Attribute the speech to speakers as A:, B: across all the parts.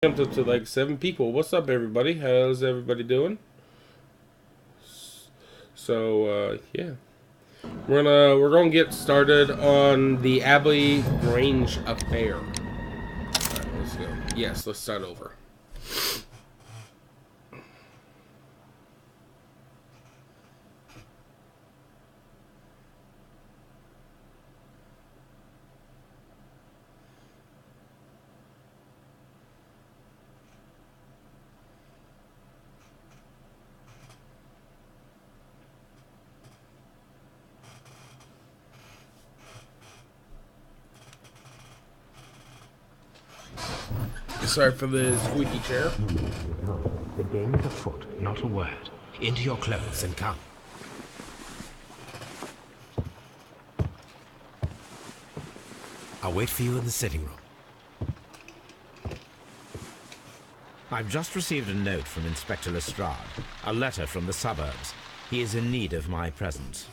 A: Jumped up to like 7 people. What's up, everybody? How's everybody doing? Yeah, we're gonna get started on the Abbey Grange affair. All right, let's go. Yes, let's start over. Sorry for the squeaky chair.
B: The game is afoot, not a word. Into your clothes and come. I'll wait for you in the sitting room. I've just received a note from Inspector Lestrade, a letter from the suburbs. He is in need of my presence.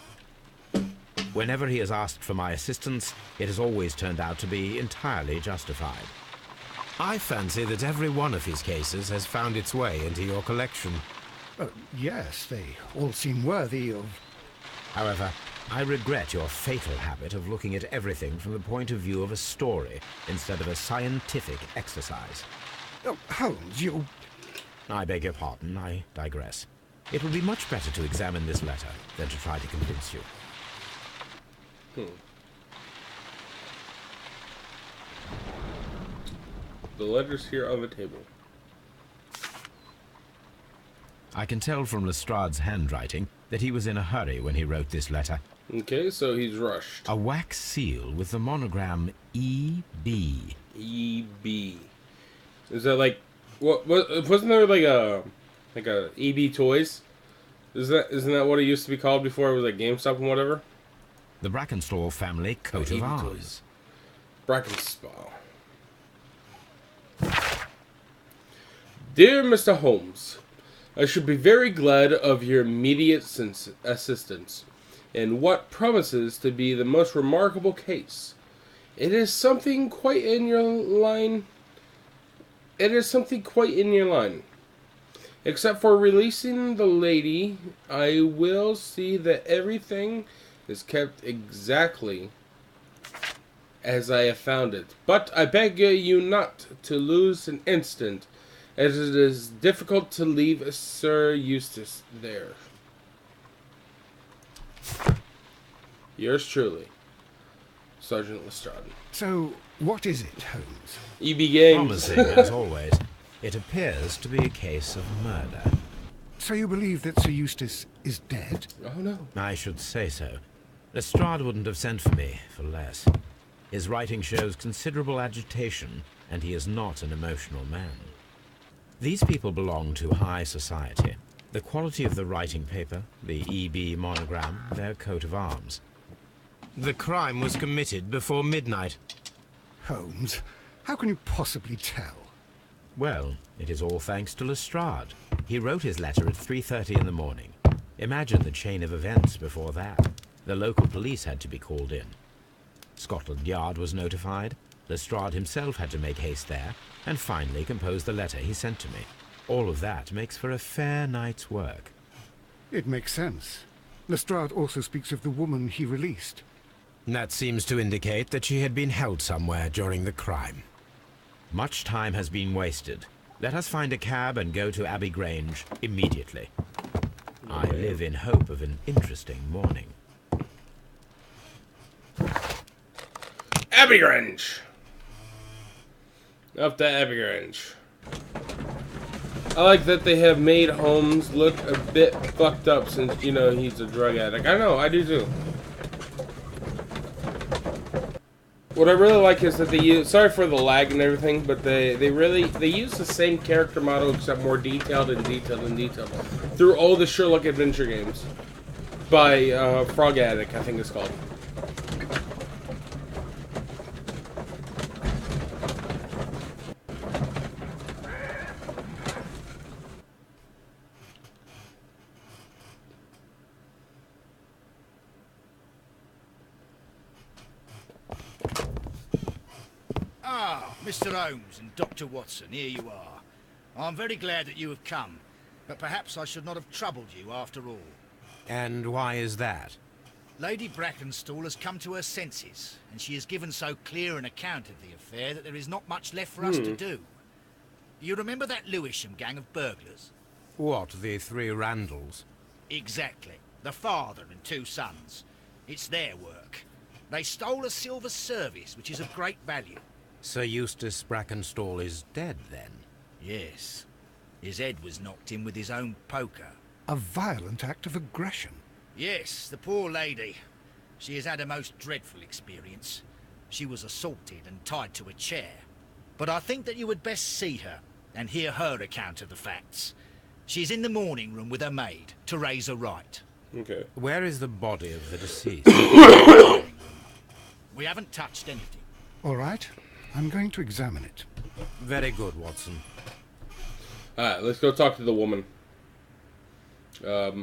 B: Whenever he has asked for my assistance, it has always turned out to be entirely justified. I fancy that every one of his cases has found its way into your collection.
C: Yes, they all seem worthy of...
B: However, I regret your fatal habit of looking at everything from the point of view of a story instead of a scientific exercise.
C: Oh, Holmes, you...
B: I beg your pardon, I digress. It would be much better to examine this letter than to try to convince you.
A: The letter's here on the table.
B: I can tell from Lestrade's handwriting that he was in a hurry when he wrote this letter.
A: Okay, so he's rushed.
B: A wax seal with the monogram E.B.
A: EB. Is that like what? Wasn't there like a EB Toys? Isn't that what it used to be called before it was like GameStop and whatever?
B: The Brackenstall family coat of
A: EB
B: arms.
A: Toys. Brackenstall. Dear Mr. Holmes, I should be very glad of your immediate assistance in what promises to be the most remarkable case. It is something quite in your line. Except for releasing the lady, I will see that everything is kept exactly as I have found it. But I beg you not to lose an instant, as it is difficult to leave Sir Eustace there. Yours truly, Sergeant Lestrade.
C: So, what is it, Holmes?
A: EB Games.
B: Promising, as always. It appears to be a case of murder.
C: So you believe that Sir Eustace is dead?
A: Oh no.
B: I should say so. Lestrade wouldn't have sent for me for less. His writing shows considerable agitation, and he is not an emotional man. These people belong to high society. The quality of the writing paper, the EB monogram, their coat of arms. The crime was committed before midnight.
C: Holmes, how can you possibly tell?
B: Well, it is all thanks to Lestrade. He wrote his letter at 3:30 in the morning. Imagine the chain of events before that. The local police had to be called in. Scotland Yard was notified. Lestrade himself had to make haste there, and finally compose the letter he sent to me. All of that makes for a fair night's work.
C: It makes sense. Lestrade also speaks of the woman he released.
B: That seems to indicate that she had been held somewhere during the crime. Much time has been wasted. Let us find a cab and go to Abbey Grange immediately. I live in hope of an interesting morning.
A: Abbey Grange. Up to Abbey Grange. I like that they have made Holmes look a bit fucked up since, you know, he's a drug addict. I know, I do too. What I really like is that they use, sorry for the lag and everything, but they use the same character model except more detailed and detailed and detailed through all the Sherlock adventure games by Frog Addict, I think it's called.
C: Ah,
D: Mr. Holmes and Dr. Watson, here you are. I'm very glad that you have come, but perhaps I should not have troubled you after all.
B: And why is that?
D: Lady Brackenstall has come to her senses, and she has given so clear an account of the affair that there is not much left for us to do. You remember that Lewisham gang of burglars?
B: What, the three Randalls?
D: Exactly. The father and two sons. It's their work. They stole a silver service, which is of great value.
B: Sir Eustace Brackenstall is dead, then?
D: Yes. His head was knocked in with his own poker.
C: A violent act of aggression.
D: Yes, the poor lady. She has had a most dreadful experience. She was assaulted and tied to a chair. But I think that you would best see her and hear her account of the facts. She's in the morning room with her maid, Teresa Wright.
A: Okay.
B: Where is the body of the deceased?
D: We haven't touched anything.
C: All right, I'm going to examine it.
B: Very good, Watson.
A: Alright, let's go talk to the woman. I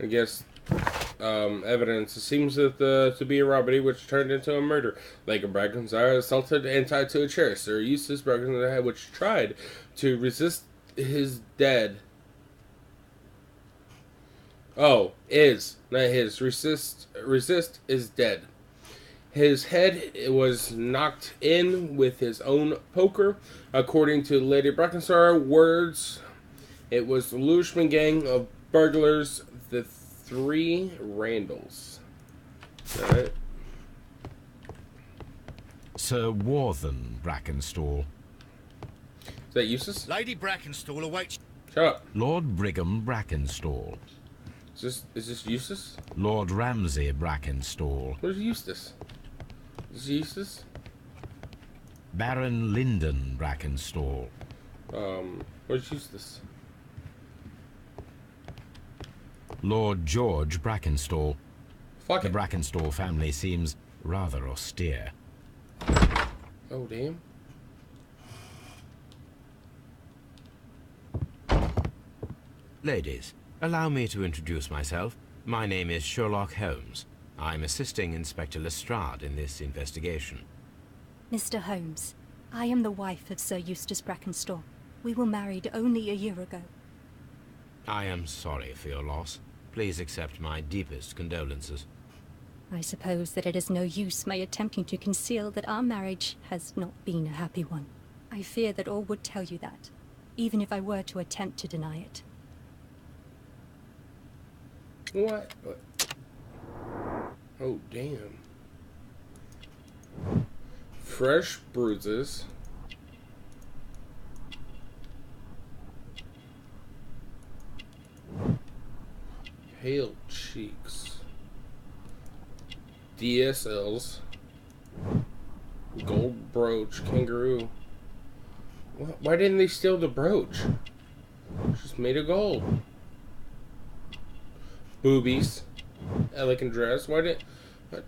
A: guess evidence. It seems that to be a robbery which turned into a murder. Lady Brackenstall assaulted and tied to a chair. Sir Eustace Brackenstall, which tried to resist his dead. Oh, is not his. Resist is dead. His head was knocked in with his own poker. According to Lady Brackenstall words, it was the Lewisham gang of burglars, the three Randalls. Alright.
B: Sir Warthen Brackenstall.
A: Is that Eustace?
D: Lady Brackenstall awaits...
A: Shut up.
B: Lord Brigham Brackenstall.
A: Is this Eustace?
B: Lord Ramsay Brackenstall.
A: Where's Eustace? Is this Eustace?
B: Baron Lyndon Brackenstall.
A: Where's Eustace?
B: Lord George Brackenstall.
A: Fuck
B: The
A: it.
B: Brackenstall family seems rather austere.
A: Oh, damn.
B: Ladies, allow me to introduce myself. My name is Sherlock Holmes. I'm assisting Inspector Lestrade in this investigation.
E: Mr. Holmes, I am the wife of Sir Eustace Brackenstall. We were married only a year ago.
B: I am sorry for your loss. Please accept my deepest condolences.
E: I suppose that it is no use my attempting to conceal that our marriage has not been a happy one. I fear that all would tell you that, even if I were to attempt to deny it.
A: What? Oh, damn. Fresh bruises. Pale cheeks. DSLs. Gold brooch. Kangaroo. What? Why didn't they steal the brooch? Just made of gold. Boobies. Elegant dress. Why did... What?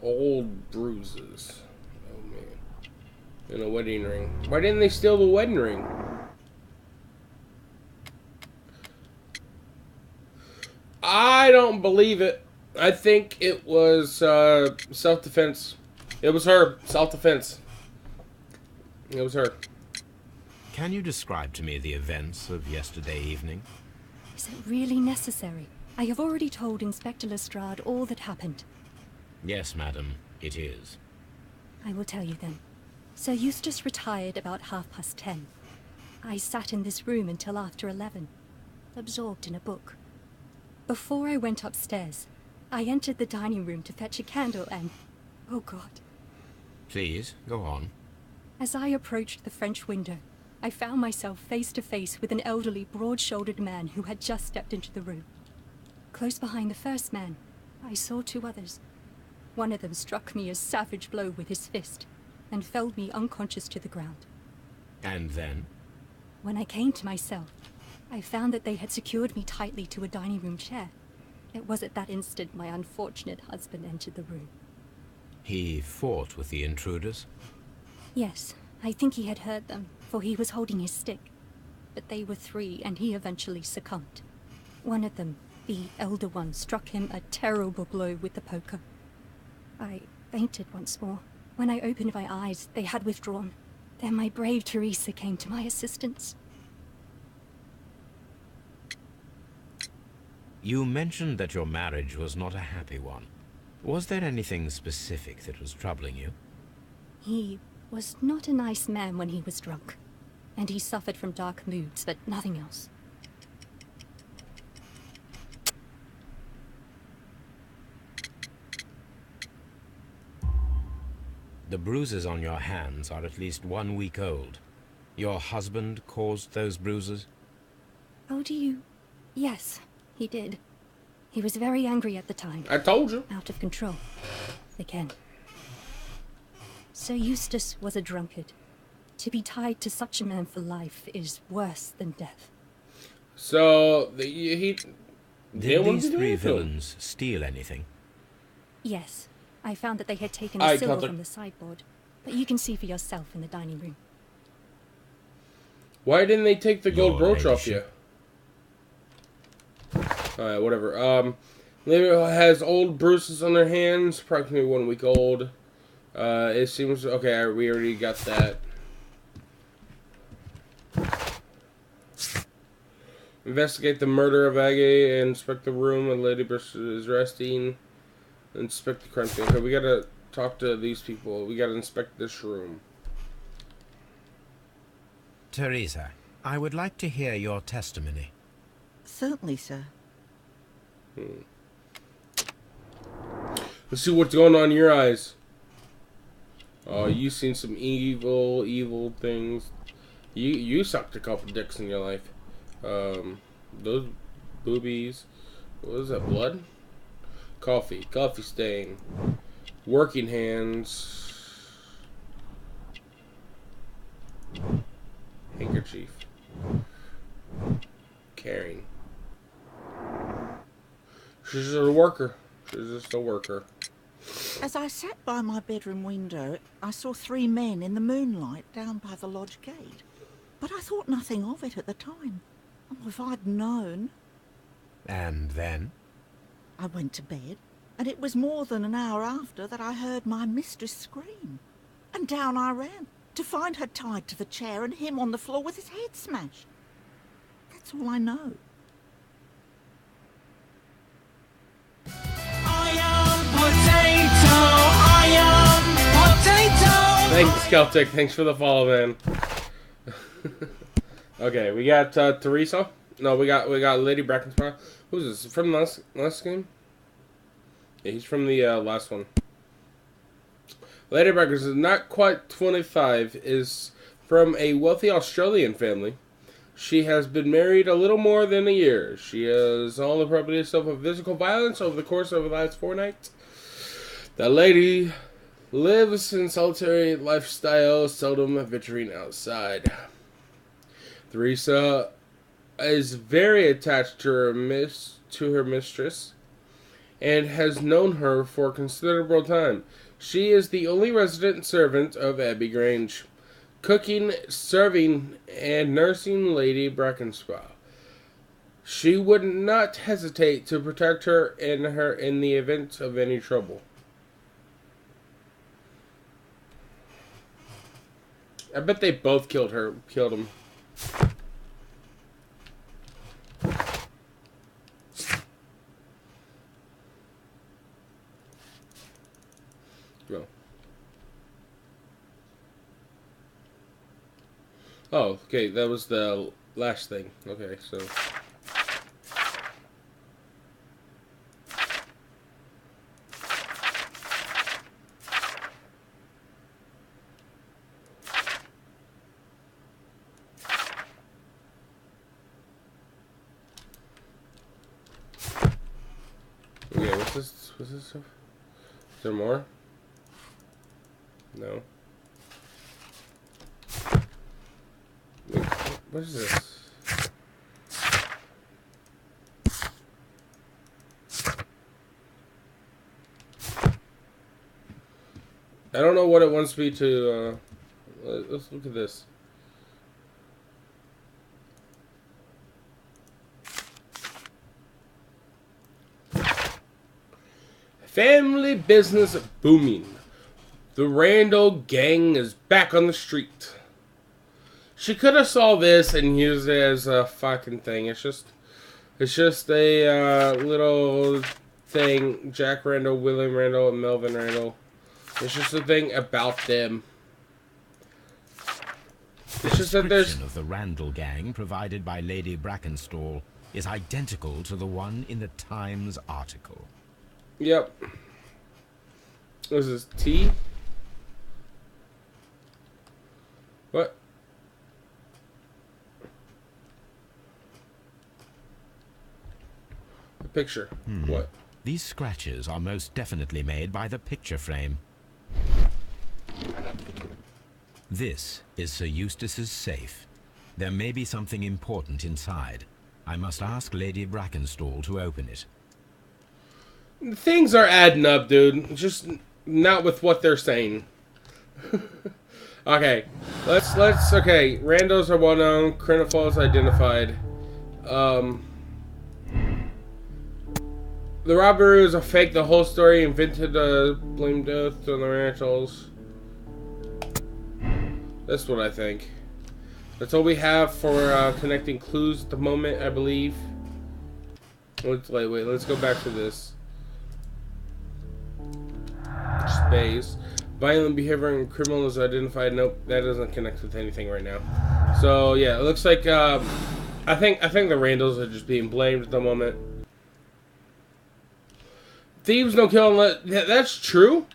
A: Old bruises. Oh, man. And a wedding ring. Why didn't they steal the wedding ring? I don't believe it. I think it was self-defense. It was her. Self-defense. It was her.
B: Can you describe to me the events of yesterday evening?
E: Is it really necessary? I have already told Inspector Lestrade all that happened.
B: Yes, madam, it is.
E: I will tell you then. Sir Eustace retired about 10:30. I sat in this room until after 11, absorbed in a book. Before I went upstairs, I entered the dining room to fetch a candle and... oh God.
B: Please, go on.
E: As I approached the French window, I found myself face to face with an elderly, broad-shouldered man who had just stepped into the room. Close behind the first man, I saw two others. One of them struck me a savage blow with his fist and felled me unconscious to the ground.
B: And then?
E: When I came to myself, I found that they had secured me tightly to a dining room chair. It was at that instant my unfortunate husband entered the room.
B: He fought with the intruders?
E: Yes, I think he had heard them, for he was holding his stick. But they were three, and he eventually succumbed. One of them, The Elder One struck him a terrible blow with the poker. I fainted once more. When I opened my eyes, they had withdrawn. Then my brave Teresa came to my assistance.
B: You mentioned that your marriage was not a happy one. Was there anything specific that was troubling you?
E: He was not a nice man when he was drunk, and he suffered from dark moods, but nothing else.
B: The bruises on your hands are at least 1 week old. Your husband caused those bruises?
E: Oh, do you? Yes, he did. He was very angry at the time.
A: I told you.
E: Out of control. Again. Sir Eustace was a drunkard. To be tied to such a man for life is worse than death.
A: So,
B: Did these three villains steal anything?
E: Yes. I found that they had taken the silver from the sideboard. But you can see for yourself in the dining room.
A: Why didn't they take the gold
B: Your
A: brooch off you?
B: ladyship.
A: Alright, whatever. Lady has old bruises on her hands, approximately 1 week old. It seems... Okay, we already got that. Investigate the murder of Aggie and inspect the room where Lady Bruce is resting. Inspect the crime scene. Okay, we gotta talk to these people. We gotta inspect this room.
B: Teresa, I would like to hear your testimony.
F: Certainly, sir.
A: Let's see what's going on in your eyes. Oh, you've seen some evil things. You sucked a couple dicks in your life. Those boobies. What is that, blood? Coffee stain. Working hands. Handkerchief. Caring. She's just a worker. She's just a worker.
F: As I sat by my bedroom window, I saw 3 men in the moonlight down by the lodge gate. But I thought nothing of it at the time. Oh, if I'd known.
B: And then?
F: I went to bed, and it was more than an hour after that I heard my mistress scream. And down I ran, to find her tied to the chair and him on the floor with his head smashed. That's all I know.
A: Thanks, Celtic. Thanks for the follow, man. Okay, we got Teresa. No, we got Lady Brackenspaw. Who's this? From the last game? Yeah, he's from the last one. Lady Brackens is not quite 25. Is from a wealthy Australian family. She has been married a little more than a year. She has all the property suffered physical violence over the course of the last fortnight. The lady lives in solitary lifestyle, seldom venturing outside. Teresa is very attached to her mistress and has known her for a considerable time. She is the only resident servant of Abbey Grange, cooking, serving, and nursing Lady Brackenspaw. She would not hesitate to protect her in the event of any trouble. I bet they both killed him. Go. Oh, okay, that was the last thing. Okay, so... Okay, what's this stuff? Is there more? No. Wait, what is this? I don't know what it wants me to, let's look at this. Family business booming. The Randall gang is back on the street. She could have saw this and used it as a fucking thing. It's just a little thing. Jack Randall, William Randall, and Melvin Randall. It's just a thing about them. It's just that there's...
B: The description of the Randall gang provided by Lady Brackenstall is identical to the one in the Times article.
A: Yep. This is T. What? The picture. What?
B: These scratches are most definitely made by the picture frame. This is Sir Eustace's safe. There may be something important inside. I must ask Lady Brackenstall to open it.
A: Things are adding up, dude. Just not with what they're saying. Okay, let's. Okay, Randos are well known. Crinifol is identified. The robbery was a fake. The whole story invented blame death on the Randalls. That's what I think. That's all we have for connecting clues at the moment, I believe. Wait, let's go back to this. Space. Violent behavior and criminal is identified. Nope, that doesn't connect with anything right now. So yeah, it looks like I think the Randalls are just being blamed at the moment. Thieves don't kill unless... That's true.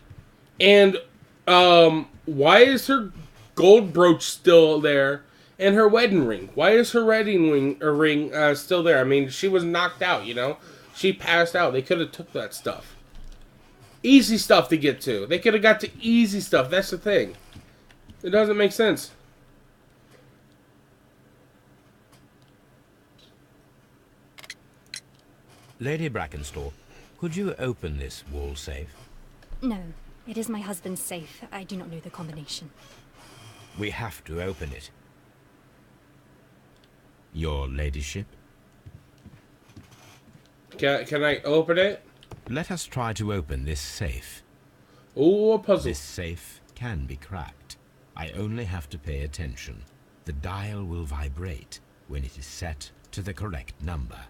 A: And why is her gold brooch still there? And her wedding ring. Why is her wedding ring still there? I mean, she was knocked out, you know? She passed out. They could have took that stuff. Easy stuff to get to. They could have got to easy stuff. That's the thing. It doesn't make sense.
B: Lady Brackenstall, could you open this wall safe?
E: No, it is my husband's safe. I do not know the combination.
B: We have to open it. Your ladyship?
A: Can I open it?
B: Let us try to open this safe.
A: Ooh, a puzzle.
B: This safe can be cracked. I only have to pay attention. The dial will vibrate when it is set to the correct number.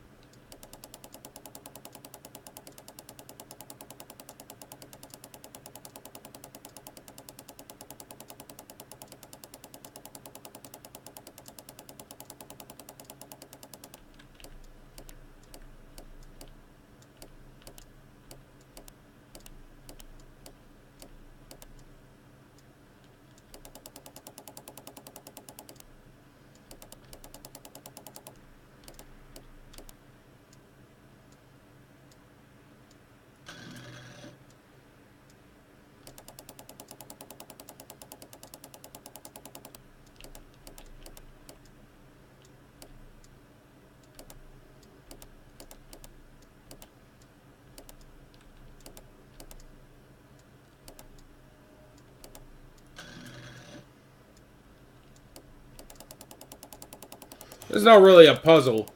A: It's not really a puzzle.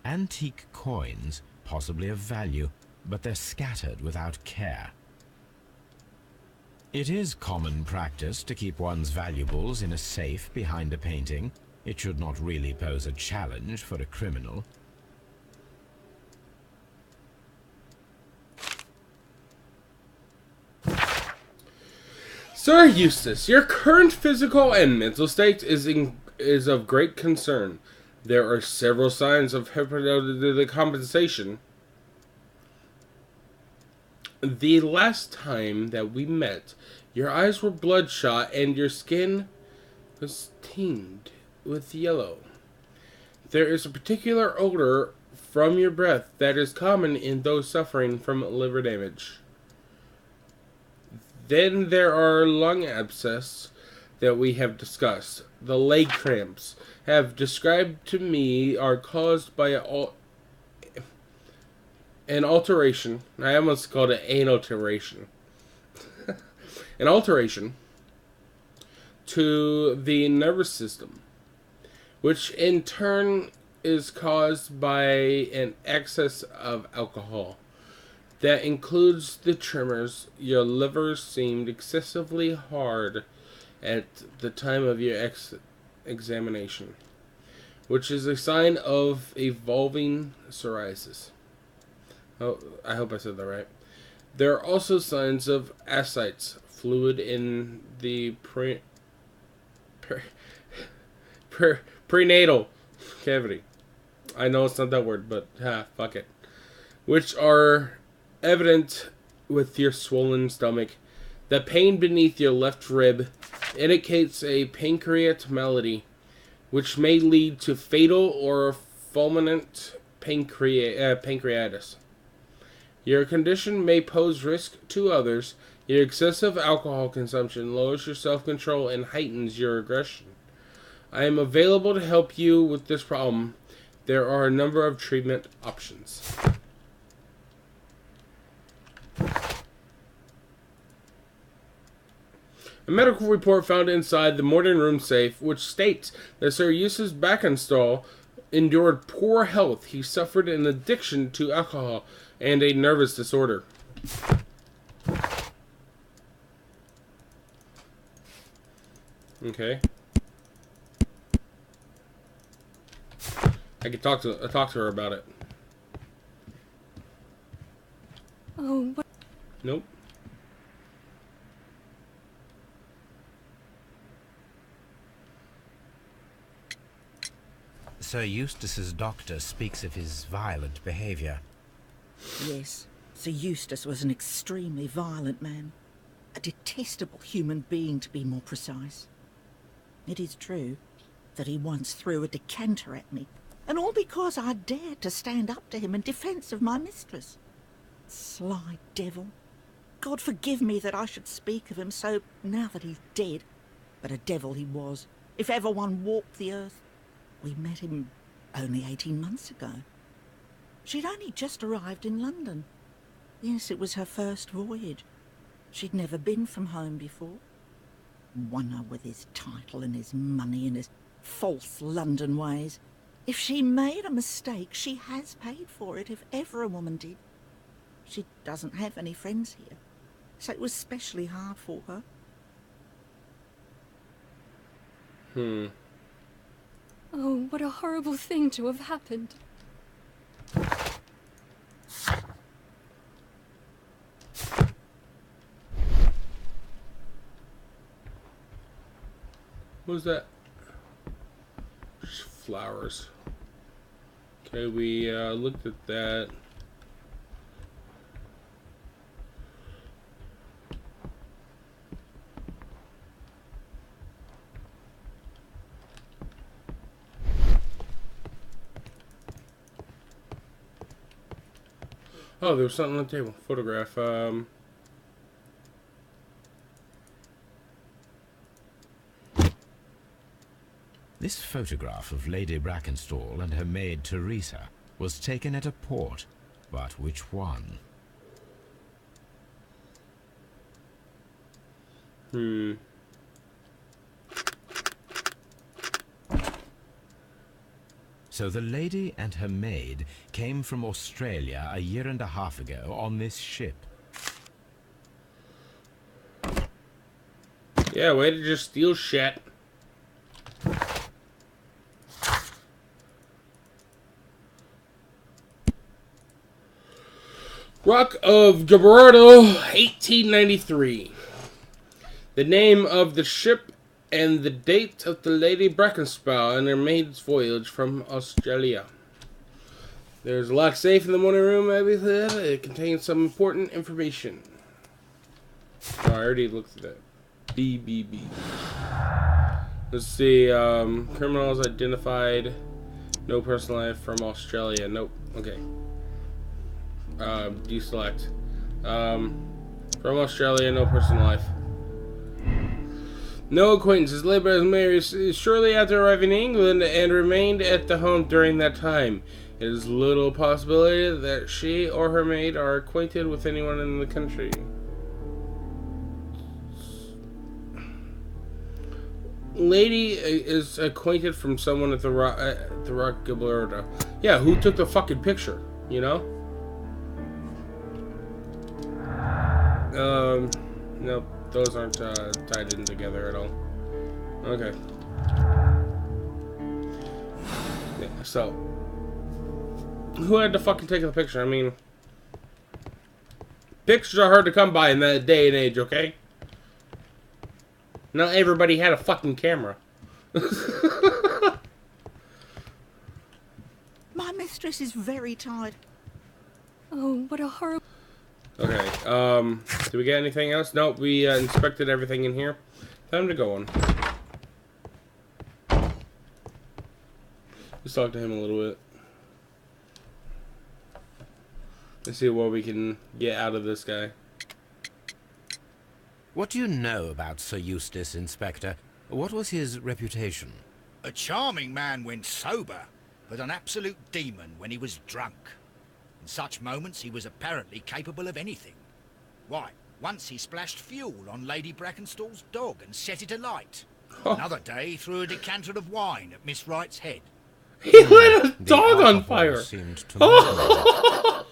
B: Antique coins, possibly of value, but they're scattered without care. It is common practice to keep one's valuables in a safe behind a painting. It should not really pose a challenge for a criminal.
A: Sir Eustace, your current physical and mental state is of great concern. There are several signs of hypercompensation. The last time that we met, your eyes were bloodshot and your skin was tinged with yellow. There is a particular odor from your breath that is common in those suffering from liver damage. Then there are lung abscess that we have discussed. The leg cramps have described to me are caused by an alteration. I almost called it an alteration. an alteration to the nervous system, which in turn is caused by an excess of alcohol. That includes the tremors. Your liver seemed excessively hard at the time of your examination, which is a sign of evolving psoriasis. Oh, I hope I said that right. There are also signs of ascites, fluid in the prenatal cavity. I know it's not that word, but fuck it. Which are evident with your swollen stomach. The pain beneath your left rib indicates a pancreatic malady, which may lead to fatal or fulminant pancreatitis. Your condition may pose risk to others. Your excessive alcohol consumption lowers your self-control and heightens your aggression. I am available to help you with this problem. There are a number of treatment options. A medical report found inside the morning room safe, which states that Sir Eustace Brackenstall endured poor health. He suffered an addiction to alcohol and a nervous disorder. Okay. I could talk to her about it.
E: Oh, what?
A: Nope.
B: Sir Eustace's doctor speaks of his violent behaviour.
F: Yes, Sir Eustace was an extremely violent man. A detestable human being, to be more precise. It is true that he once threw a decanter at me, and all because I dared to stand up to him in defence of my mistress. Sly devil. God forgive me that I should speak of him so now that he's dead, but a devil he was, if ever one walked the earth. We met him only 18 months ago. She'd only just arrived in London. Yes, it was her first voyage. She'd never been from home before. Wonder with his title and his money and his false London ways. If she made a mistake, she has paid for it, if ever a woman did. She doesn't have any friends here, so it was especially hard for her.
E: Oh, what a horrible thing to have happened.
A: What was that? Just flowers. Okay, we looked at that. Oh, there was something on the table. Photograph.
B: This photograph of Lady Brackenstall and her maid Teresa was taken at a port, but which one? So the lady and her maid came from Australia a year and a half ago on this ship.
A: Yeah, way to just steal shit. Rock of Gibraltar, 1893. The name of the ship and the date of the Lady Brackenstall and her maid's voyage from Australia. There's a locked safe in the morning room. It contains some important information. Oh, I already looked at that. BBB. Let's see. Criminals identified. No personal life from Australia. Nope. Okay. Deselect. From Australia, no personal life. No acquaintances. Labour was married shortly after arriving in England and remained at the home during that time. It is little possibility that she or her maid are acquainted with anyone in the country. lady is acquainted from someone at the Rock Gibraltar. Yeah, who took the fucking picture? You know? Nope, those aren't tied in together at all. Okay. Yeah, so, who had to fucking take the picture? I mean, pictures are hard to come by in that day and age, okay? Not everybody had a fucking camera.
F: My mistress is very tired.
E: Oh, what a horrible...
A: Okay, do we get anything else? Nope, we inspected everything in here. Time to go on. Let's talk to him a little bit. Let's see what we can get out of this guy.
B: What do you know about Sir Eustace, Inspector? What was his reputation?
D: A charming man when sober, but an absolute demon when he was drunk. In such moments he was apparently capable of anything. Why, once he splashed fuel on Lady Brackenstall's dog and set it alight. Another day he threw a decanter of wine at Miss Wright's head.
A: He lit a dog on fire!
B: Seemed to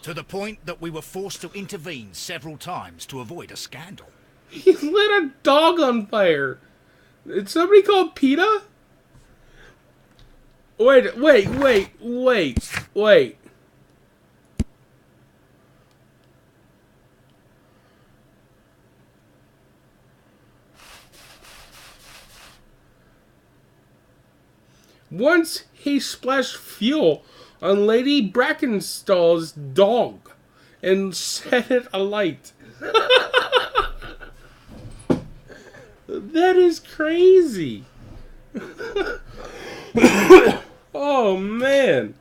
D: To the point that we were forced to intervene several times to avoid a scandal.
A: He lit a dog on fire! Did somebody call PETA? Wait. Once he splashed fuel on Lady Brackenstall's dog and set it alight. That is crazy. Oh, man.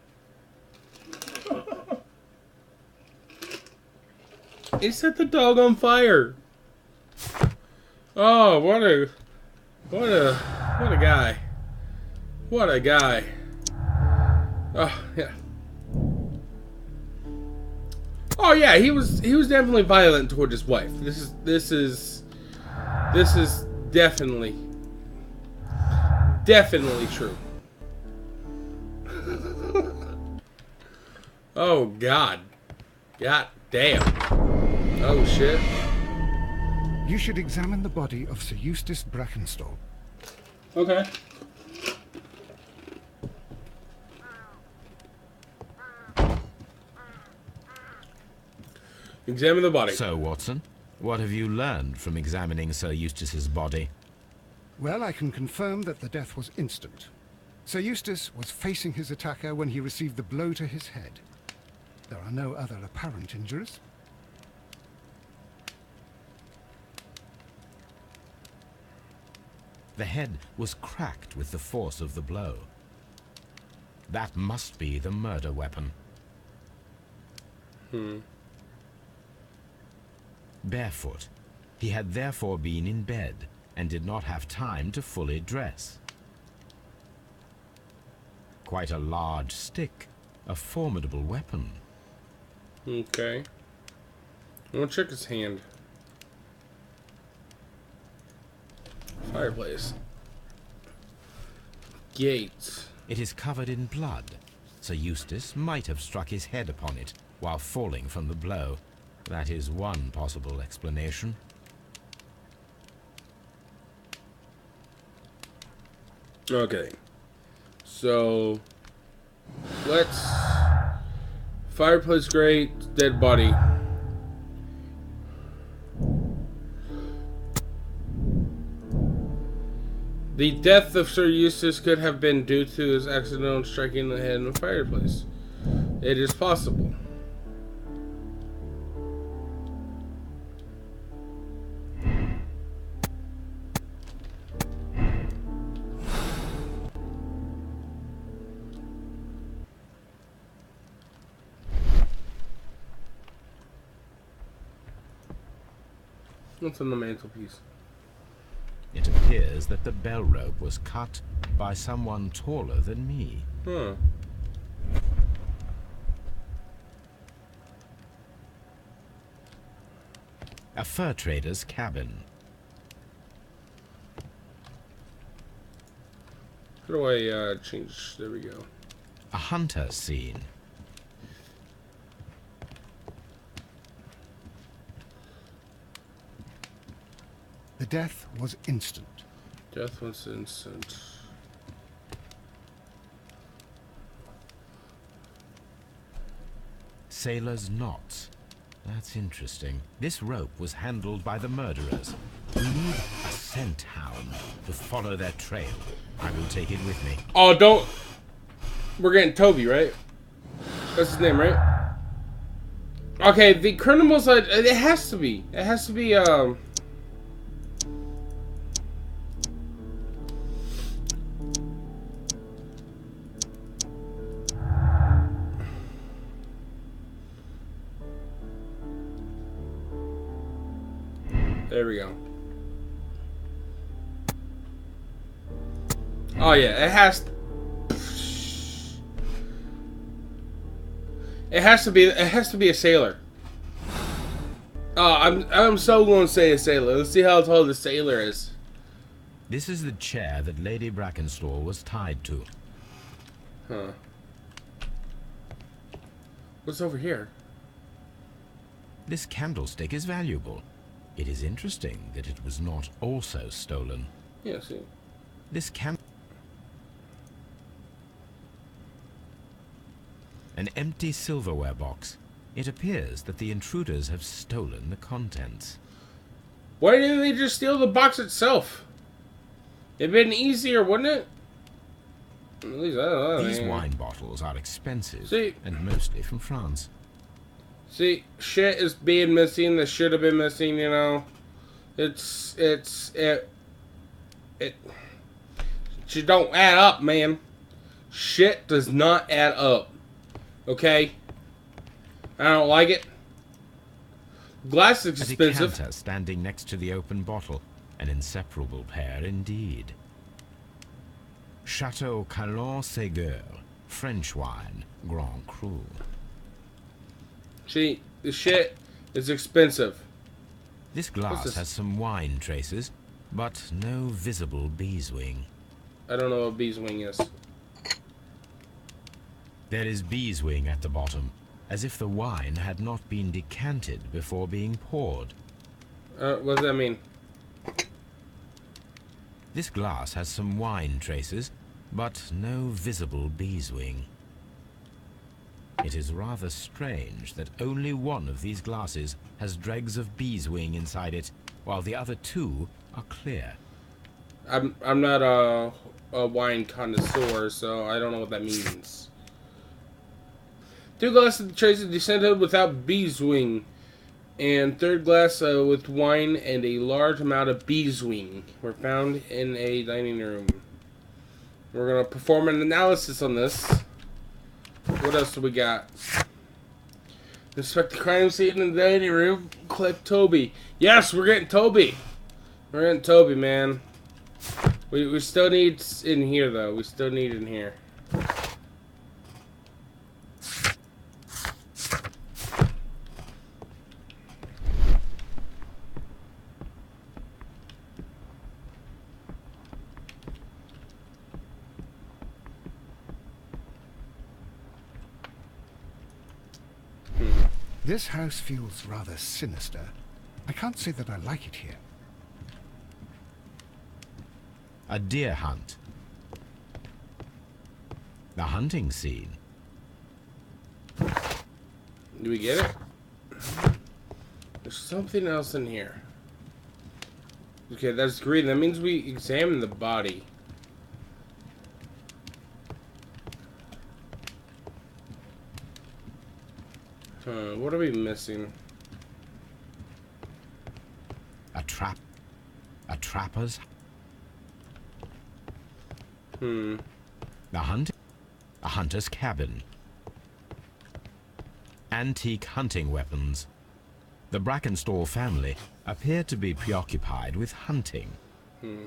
A: He set the dog on fire. Oh, what a guy. What a guy. Oh, yeah. Oh, yeah, he was definitely violent toward his wife. This is definitely true. Oh, God. God damn. Oh, shit.
C: You should examine the body of Sir Eustace Brackenstall.
A: Okay. Examine the body.
B: So, Watson, what have you learned from examining Sir Eustace's body?
C: Well, I can confirm that the death was instant. Sir Eustace was facing his attacker when he received the blow to his head. There are no other apparent injuries.
B: The head was cracked with the force of the blow. That must be the murder weapon. Barefoot, he had therefore been in bed and did not have time to fully dress. Quite a large stick, a formidable weapon.
A: Okay. I'm gonna check his hand. Fireplace. Gates.
B: It is covered in blood. Sir Eustace might have struck his head upon it while falling from the blow. That is one possible explanation.
A: Okay. So, let's... Fireplace grate, dead body. The death of Sir Eustace could have been due to his accidental striking the head in the fireplace. It is possible. What's on the mantelpiece?
B: It appears that the bell rope was cut by someone taller than me.
A: Huh.
B: A fur trader's cabin.
A: How do I change? There we go.
B: A hunter scene.
C: The death was instant.
A: Death was instant.
B: Sailor's knots. That's interesting. This rope was handled by the murderers. We need a scent hound to follow their trail. I will take it with me.
A: Oh, don't. We're getting Toby, right? That's his name, right? Okay, the criminals. It has to be. It has to be. There we go. Oh yeah, it has. It has to be. It has to be a sailor. Oh, I'm so going to say a sailor. Let's see how tall the sailor is.
B: This is the chair that Lady Brackenstall was tied to.
A: Huh. What's over here?
B: This candlestick is valuable. It is interesting that it was not also stolen.
A: Yeah, see.
B: This an empty silverware box. It appears that the intruders have stolen the contents.
A: Why didn't they just steal the box itself? It'd been easier, wouldn't it? At least I don't know.
B: These wine bottles are expensive,
A: See?
B: and mostly from France.
A: See, shit is being missing that should have been missing, you know. It just don't add up, man. Shit does not add up. Okay? I don't like it. Glass is
B: A
A: expensive.
B: decanter standing next to the open bottle. An inseparable pair indeed. Chateau Calon-Ségur, French wine, Grand Cru.
A: See, the shit is expensive.
B: This
A: What's
B: glass
A: this?
B: has some wine traces, but no visible beeswing.
A: I don't know what beeswing is.
B: There is beeswing at the bottom, as if the wine had not been decanted before being poured.
A: What does that mean?
B: This glass has some wine traces, but no visible beeswing. It is rather strange that only one of these glasses has dregs of beeswing inside it, while the other two are clear.
A: I'm not a wine connoisseur, so I don't know what that means. 2 glasses of the traces descended without beeswing, and 3rd glass with wine and a large amount of beeswing were found in a dining room. We're gonna perform an analysis on this. What else do we got? Inspect the crime scene in the dining room. Collect Toby. Yes, we're getting Toby. We're getting Toby, man. We still need in here though. We still need in here.
C: This house feels rather sinister. I can't say that I like it here.
B: A deer hunt. The hunting scene.
A: Do we get it? There's something else in here. Okay, that's green. That means we examine the body. What are we missing?
B: A trap. A trapper's.
A: Hmm.
B: The hunt. A hunter's cabin. Antique hunting weapons. The Brackenstall family appear to be preoccupied with hunting.
A: Hmm.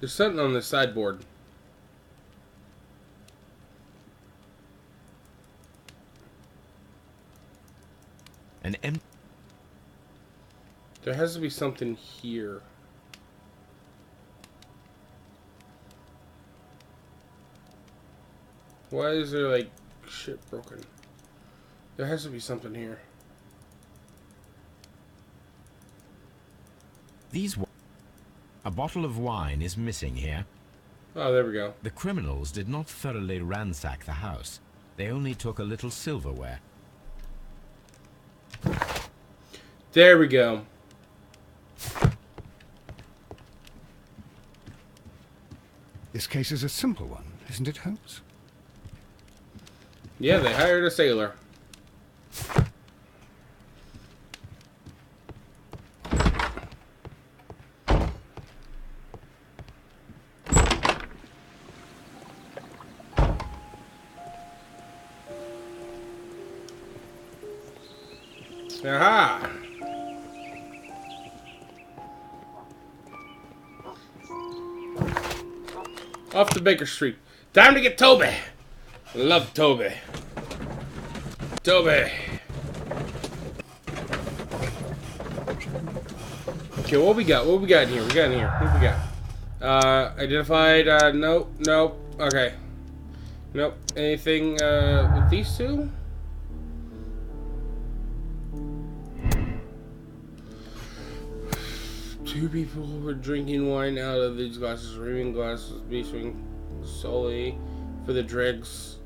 A: There's something on the sideboard.
B: An empty...
A: There has to be something here. Why is there, like, shit broken? There has to be something here.
B: A bottle of wine is missing here.
A: Oh, there we go.
B: The criminals did not thoroughly ransack the house. They only took a little silverware.
A: There we go.
C: This case is a simple one, isn't it, Holmes?
A: Yeah, they hired a sailor. Aha! Off to Baker Street. Time to get Toby. I love Toby. Toby. Okay, what we got? What we got in here? What we got? Identified. Nope. Nope. Okay. Nope. Anything with these two? Two people were drinking wine out of these glasses. Reaming glasses being solely for the dregs.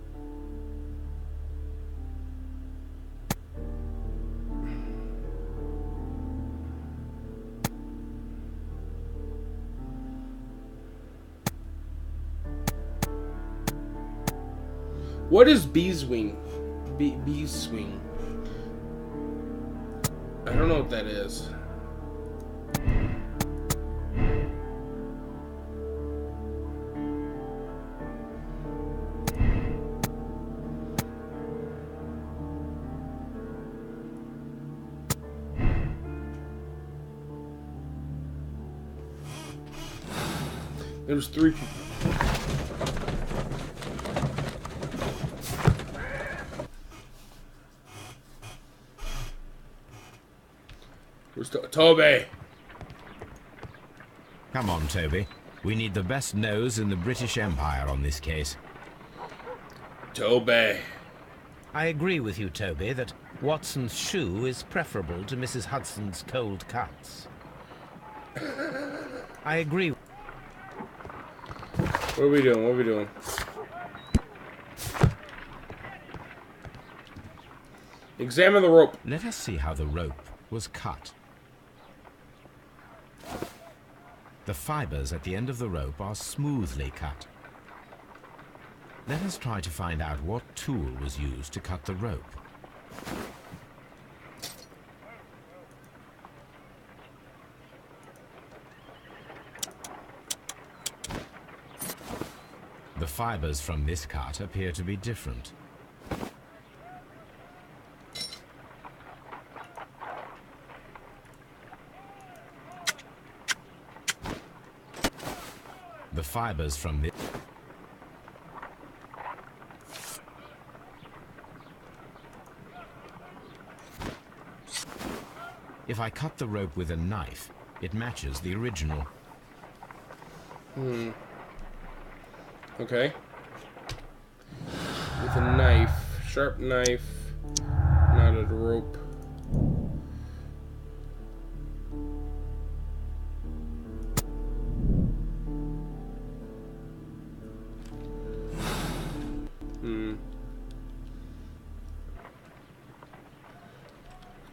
A: What is beeswing? Beeswing. I don't know what that is. There was 3 people. Where's Toby?
B: Come on, Toby. We need the best nose in the British Empire on this case.
A: Toby.
B: I agree with you, Toby, that Watson's shoe is preferable to Mrs. Hudson's cold cuts. I agree.
A: What are we doing? What are we doing? Examine the rope.
B: Let us see how the rope was cut. The fibers at the end of the rope are smoothly cut. Let us try to find out what tool was used to cut the rope. The fibers from this cut appear to be different. The fibers from this... If I cut the rope with a knife, it matches the original.
A: Okay. With a knife. Sharp knife. Not a rope.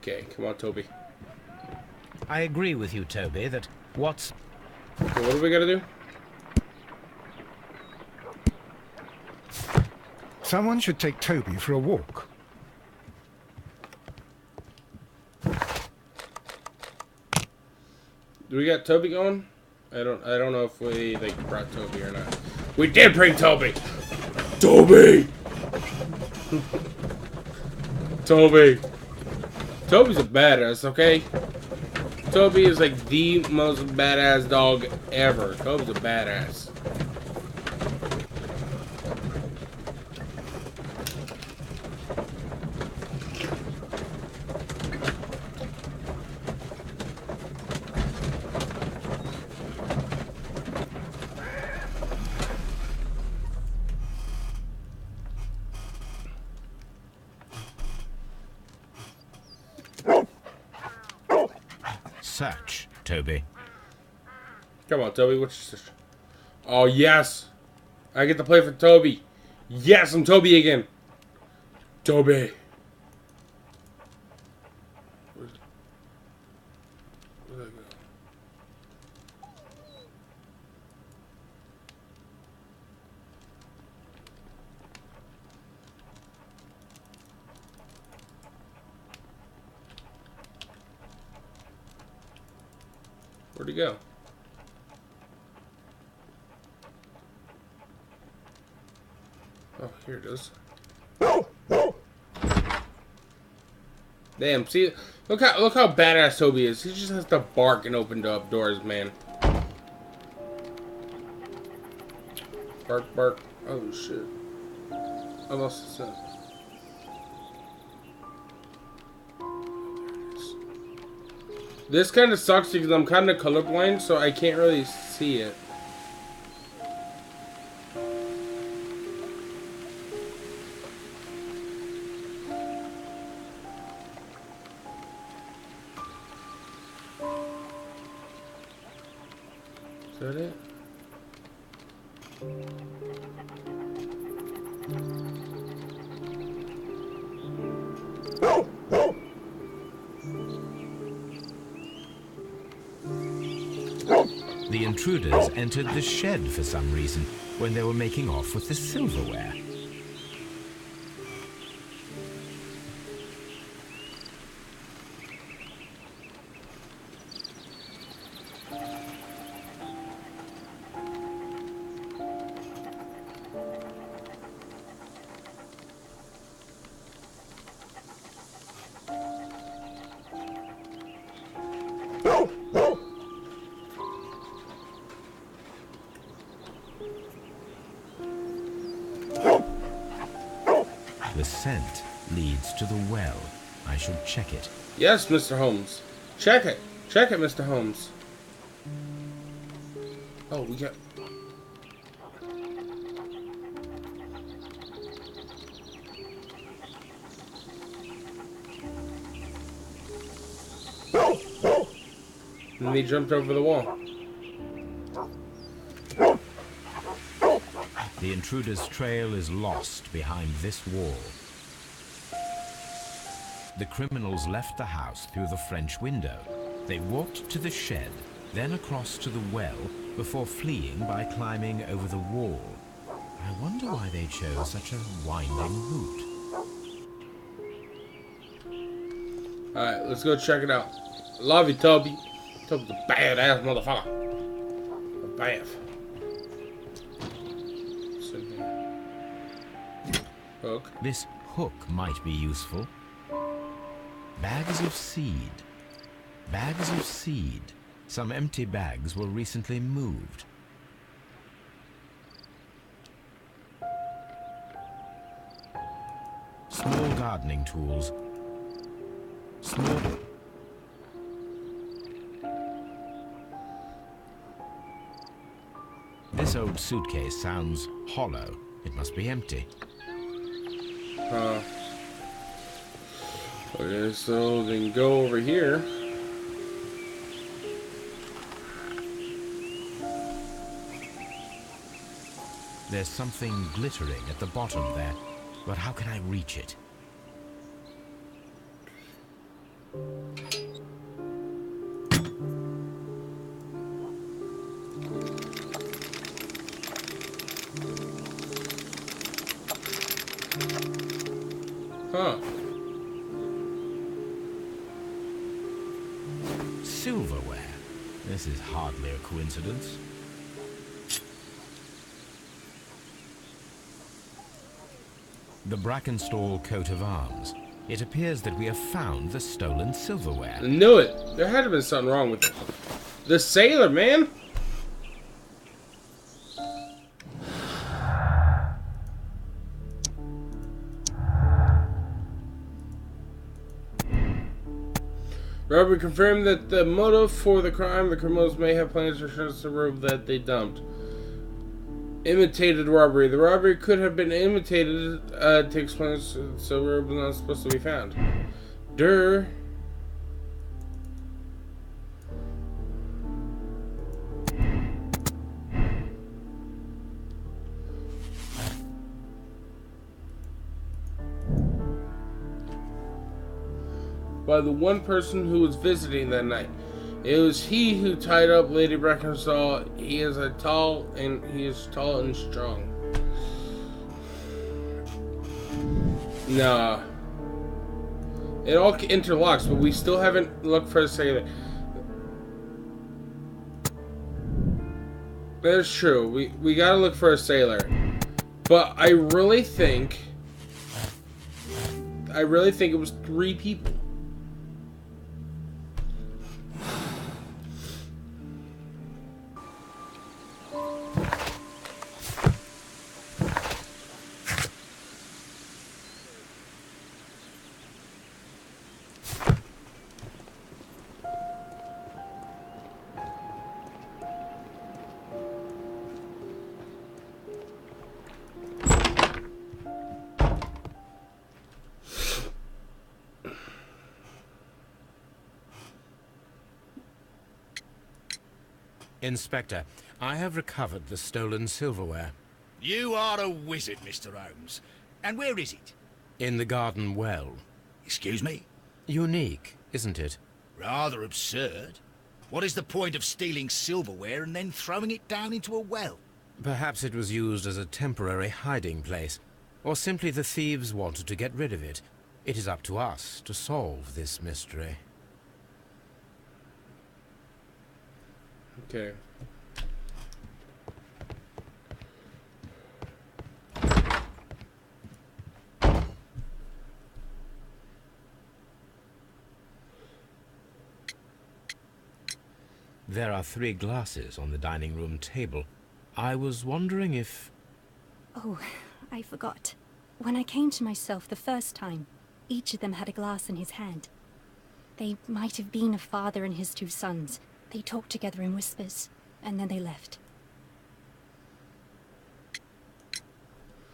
A: Okay, come on, Toby.
B: I agree with you, Toby, that what's...
A: Okay, what do we gotta do?
C: Someone should take Toby for a walk.
A: Do we got Toby going? I don't know if we brought Toby or not. We did bring Toby! Toby! Toby! Toby's a badass, okay? Toby is like the most badass dog ever. Toby's a badass.
B: search, Toby.
A: Come on, Toby. What's your sister? Oh, yes. I get to play for Toby. Yes, I'm Toby again. Toby. Where'd that go? Where'd he go? Oh, here it is. Damn, see, look how badass Toby is. He just has to bark and open up doors, man. Bark, bark. Oh shit. I lost the scent. This kind of sucks because I'm kind of colorblind, so I can't really see it. Is that it?
B: The intruders entered the shed for some reason when they were making off with the silverware. The scent leads to the well. I should check it.
A: Yes, Mr. Holmes. Check it. Check it, Mr. Holmes. Oh, we got... And he jumped over the wall.
B: The intruder's trail is lost behind this wall. The criminals left the house through the French window. They walked to the shed, then across to the well, before fleeing by climbing over the wall. I wonder why they chose such a winding route.
A: Alright, let's go check it out. Love you, Toby. Toby's a badass motherfucker. A bath. Hook.
B: This hook might be useful. Bags of seed. Bags of seed. Some empty bags were recently moved. Small gardening tools. Small... This old suitcase sounds hollow. It must be empty.
A: Okay, so then go over here.
B: There's something glittering at the bottom there, but how can I reach it?
A: Huh.
B: Silverware. This is hardly a coincidence. The Brackenstall coat of arms. It appears that we have found the stolen silverware.
A: I knew it. There had to have been something wrong with it. The sailor, man. Robert confirmed that the motive for the crime, the criminals may have plans to search the room that they dumped. Imitated robbery. The robbery could have been imitated to explain so the room was not supposed to be found. by the one person who was visiting that night. It was he who tied up Lady Brackenstall. He is tall and strong. Nah. It all interlocks, but we still haven't looked for a sailor. That's true. We gotta look for a sailor. But I really think it was 3 people.
B: Inspector, I have recovered the stolen silverware.
D: You are a wizard, Mr. Holmes. And where is it?
B: In the garden well.
D: Excuse me?
B: Unique, isn't it?
D: Rather absurd. What is the point of stealing silverware and then throwing it down into a well?
B: Perhaps it was used as a temporary hiding place. Or simply the thieves wanted to get rid of it. It is up to us to solve this mystery.
A: Okay.
B: There are 3 glasses on the dining room table. I was wondering if...
E: Oh, I forgot. When I came to myself the first time, each of them had a glass in his hand. They might have been a father and his 2 sons. They talked together in whispers, and then they left.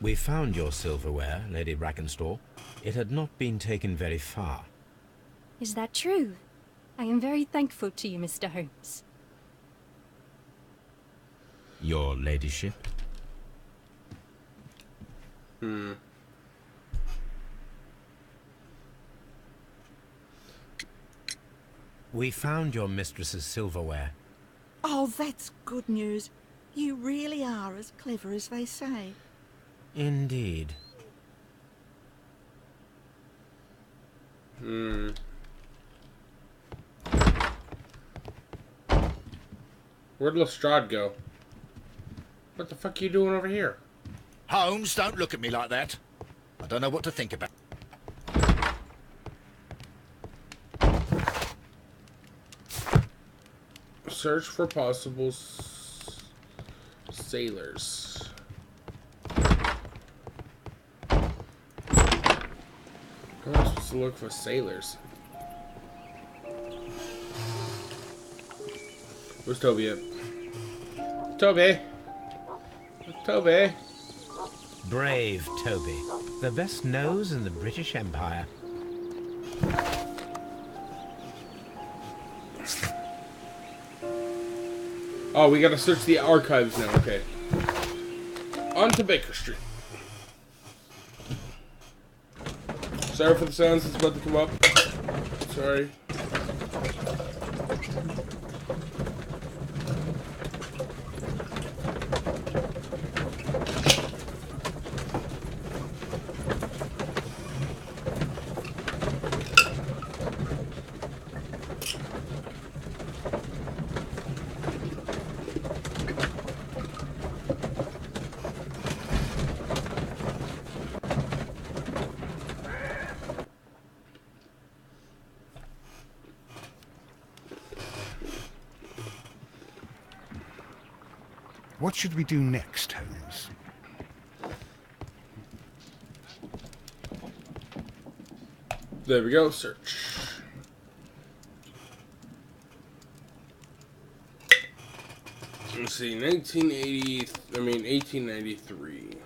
B: We found your silverware, Lady Brackenstall. It had not been taken very far.
E: Is that true? I am very thankful to you, Mr. Holmes.
B: Your ladyship? We found your mistress's silverware.
F: Oh, that's good news. You really are as clever as they say.
B: Indeed.
A: Where'd Lestrade go? What the fuck are you doing over here?
D: Holmes, don't look at me like that. I don't know what to think about.
A: Search for possible sailors. How am I supposed to look for sailors? Where's Toby at? Toby! Toby!
B: Brave Toby. The best nose in the British Empire.
A: Oh, we gotta search the archives now, okay. On to Baker Street. Sorry for the sounds that's about to come up. Sorry.
C: What should we do next, Holmes?
A: There we go, search. Let's see, 1893.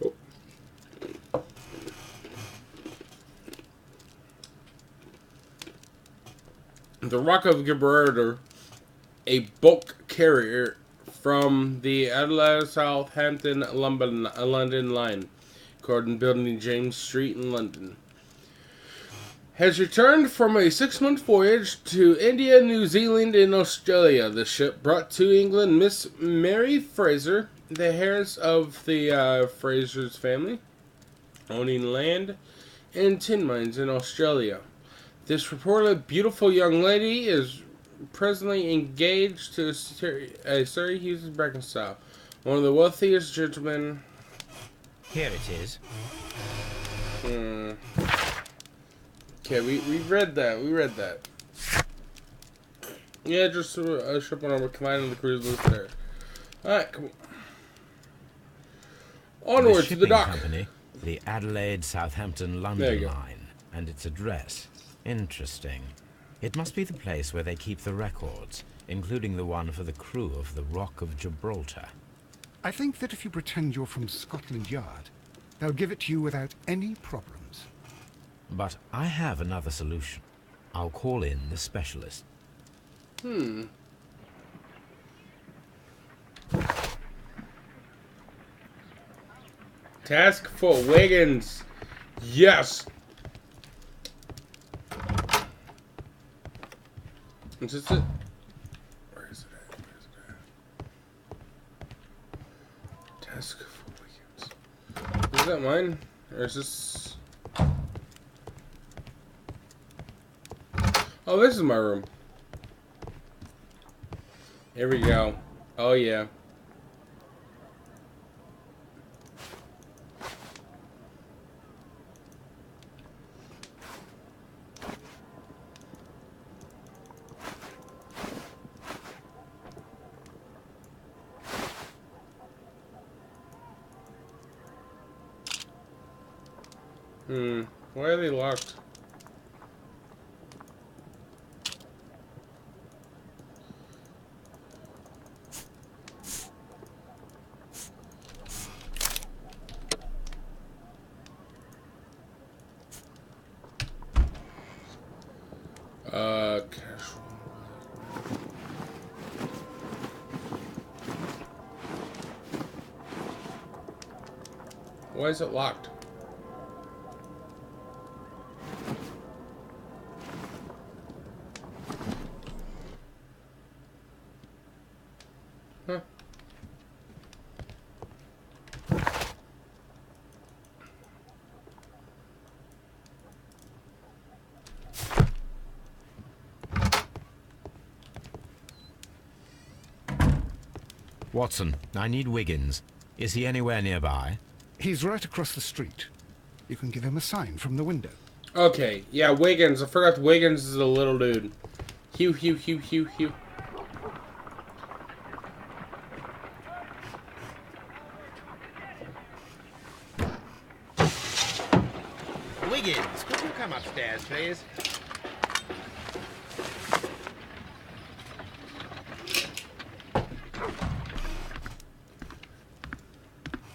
A: Oh. The Rock of Gibraltar, a bulk carrier from the Adelaide Southampton London line, Gordon Building, James Street in London, has returned from a 6-month voyage to India, New Zealand, and Australia. The ship brought to England Miss Mary Fraser, the heiress of the Fraser's family, owning land and tin mines in Australia. This reportedly beautiful young lady is presently engaged to Sir Hughes Brackenshaw, one of the wealthiest gentlemen.
B: Here it is.
A: Okay, we read that. We read that. Yeah, just a ship on our command on the cruise list there. Alright, come on. Onward to the dock.
B: Company, the Adelaide Southampton London line, and its address. Interesting. It must be the place where they keep the records, including the one for the crew of the Rock of Gibraltar.
C: I think that if you pretend you're from Scotland Yard, they'll give it to you without any problems.
B: But I have another solution. I'll call in the specialist.
A: Task for Wiggins. Yes. Is this it? Where is it at? Task for Wiggins. Is that mine? Or is this... Oh, this is my room. Here we go. Oh, yeah. Why are they locked? Casual. Why is it locked? Huh.
B: Watson, I need Wiggins. Is he anywhere nearby?
C: He's right across the street. You can give him a sign from the window.
A: Okay, yeah, Wiggins. I forgot Wiggins is a little dude. Hugh.
G: Wiggins, could you come upstairs, please?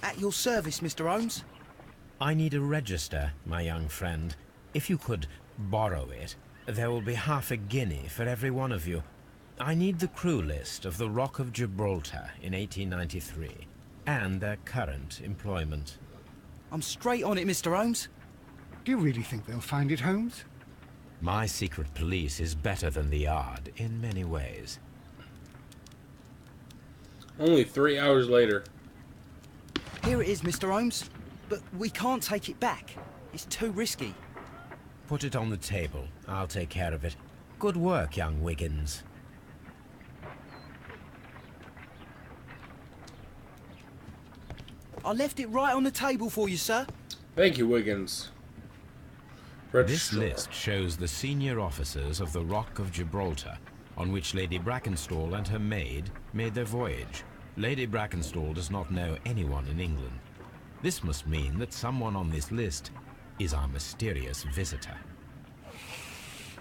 H: At your service, Mr. Holmes.
B: I need a register, my young friend. If you could borrow it, there will be half a guinea for every one of you. I need the crew list of the Rock of Gibraltar in 1893, and their current employment.
H: I'm straight on it, Mr. Holmes.
C: Do you really think they'll find it, Holmes?
B: My secret police is better than the Yard in many ways.
A: Only 3 hours later.
H: Here it is, Mr. Holmes. But we can't take it back. It's too risky.
B: Put it on the table. I'll take care of it. Good work, young Wiggins.
H: I left it right on the table for you, sir.
A: Thank you, Wiggins.
B: This list shows the senior officers of the Rock of Gibraltar, on which Lady Brackenstall and her maid made their voyage. Lady Brackenstall does not know anyone in England. This must mean that someone on this list is our mysterious visitor.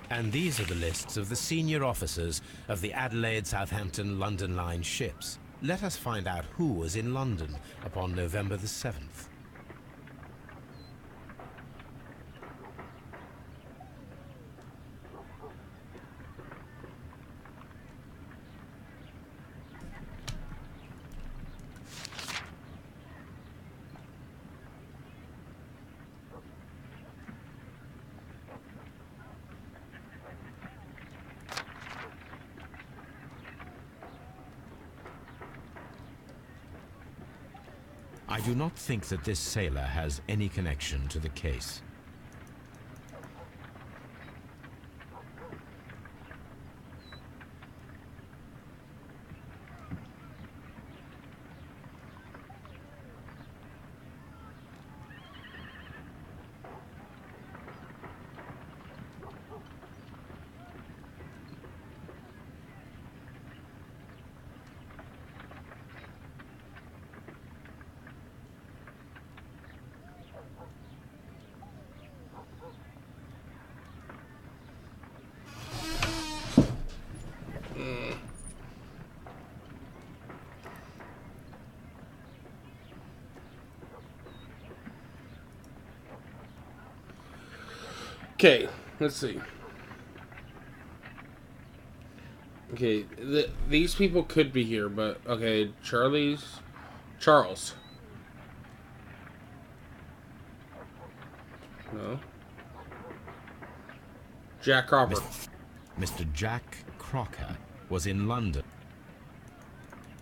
B: And these are the lists of the senior officers of the Adelaide Southampton London Line ships. Let us find out who was in London upon November the 7th. I do not think that this sailor has any connection to the case.
A: Okay, let's see. Okay, these people could be here, but okay, Charles. No. Jack Cropper.
B: Mr. Jack Crocker was in London.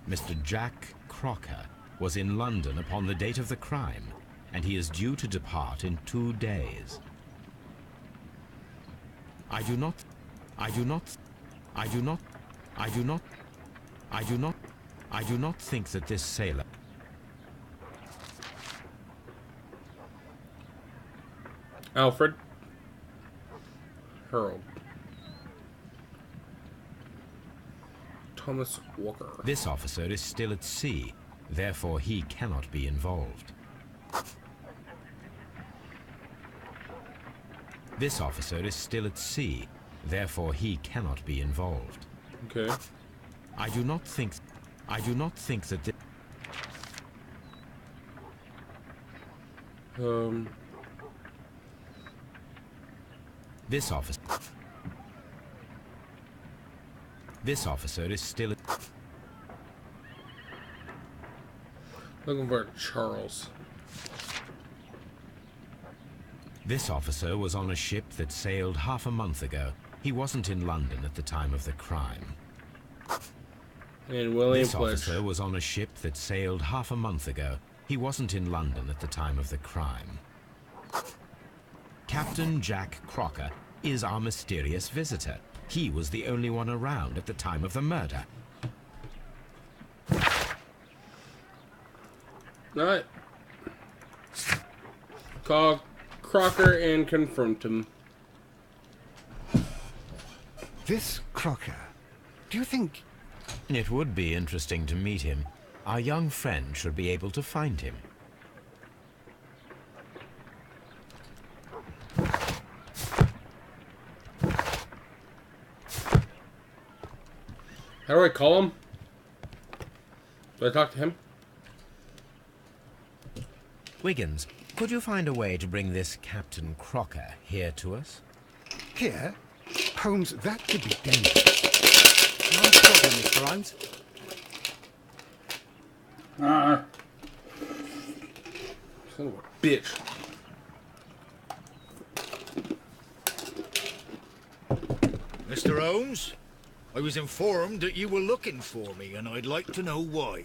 B: Mr. Jack Crocker was in London upon the date of the crime, and he is due to depart in 2 days. I do not think that this sailor...
A: Alfred. Harold. Thomas Walker.
B: This officer is still at sea, therefore he cannot be involved. This officer is still at sea, therefore he cannot be involved.
A: Okay.
B: I do not think that This officer is still at...
A: Looking for Charles.
B: This officer was on a ship that sailed half a month ago. He wasn't in London at the time of the crime.
A: And William
B: This officer was on a ship that sailed half a month ago. He wasn't in London at the time of the crime. Captain Jack Crocker is our mysterious visitor. He was the only one around at the time of the murder.
A: Alright. Call Crocker and confront him.
C: This Crocker, do you think...
B: It would be interesting to meet him. Our young friend should be able to find him.
A: How do I call him? Do I talk to him?
B: Wiggins, could you find a way to bring this Captain Crocker here to us?
C: Here? Holmes, that could be dangerous.
H: No problem, Mr. Holmes.
A: Son of a bitch.
D: Mr. Holmes, I was informed that you were looking for me, and I'd like to know why.